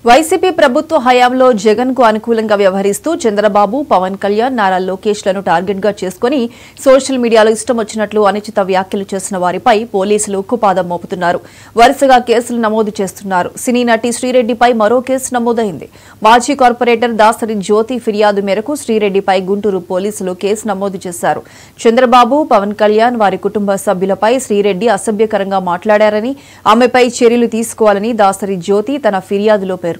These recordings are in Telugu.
వైసీపీ ప్రభుత్వ హయాంలో జగన్ కు అనుకూలంగా వ్యవహరిస్తూ చంద్రబాబు, పవన్ కళ్యాణ్, నారా లోకేష్ లను టార్గెట్ గా చేసుకుని సోషల్ మీడియాలో ఇష్టం వచ్చినట్లు అనుచిత వ్యాఖ్యలు చేసిన వారిపై పోలీసులు ఉక్కుపాదం మోపుతున్నారు. వరుసగా కేసులు నమోదు చేస్తున్నారు. సినీ నటి శ్రీరెడ్డిపై మరో కేసు నమోదైంది. మాజీ కార్పొరేటర్ దాసరి జ్యోతి ఫిర్యాదు మేరకు శ్రీరెడ్డిపై గుంటూరు పోలీసులు కేసు నమోదు చేశారు. చంద్రబాబు, పవన్ కళ్యాణ్, వారి కుటుంబ సభ్యులపై శ్రీరెడ్డి అసభ్యకరంగా మాట్లాడారని, ఆమెపై చర్యలు తీసుకోవాలని దాసరి జ్యోతి తన ఫిర్యాదులో పేర్కొన్నారు.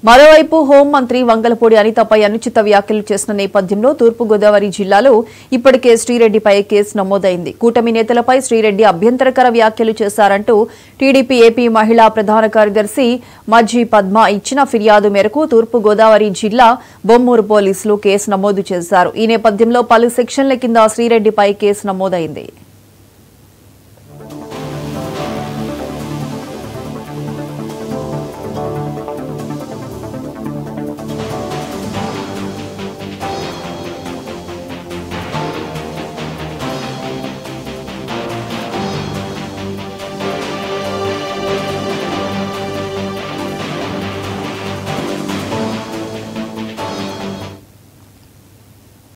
మరోవైపు హోంమంత్రి వంగలపూడి అనితపై అనుచిత వ్యాఖ్యలు చేసిన నేపథ్యంలో తూర్పుగోదావరి జిల్లాలో ఇప్పటికే శ్రీరెడ్డిపై కేసు నమోదైంది. కూటమి నేతలపై శ్రీరెడ్డి అభ్యంతరకర వ్యాఖ్యలు చేశారంటూ టీడీపీ ఏపీ మహిళా ప్రధాన కార్యదర్శి మజ్జి పద్మ ఇచ్చిన ఫిర్యాదు మేరకు తూర్పుగోదావరి జిల్లా బొమ్మూరు పోలీసులు కేసు నమోదు చేశారు. ఈ నేపథ్యంలో పలు సెక్షన్ల కింద శ్రీరెడ్డిపై కేసు నమోదైంది.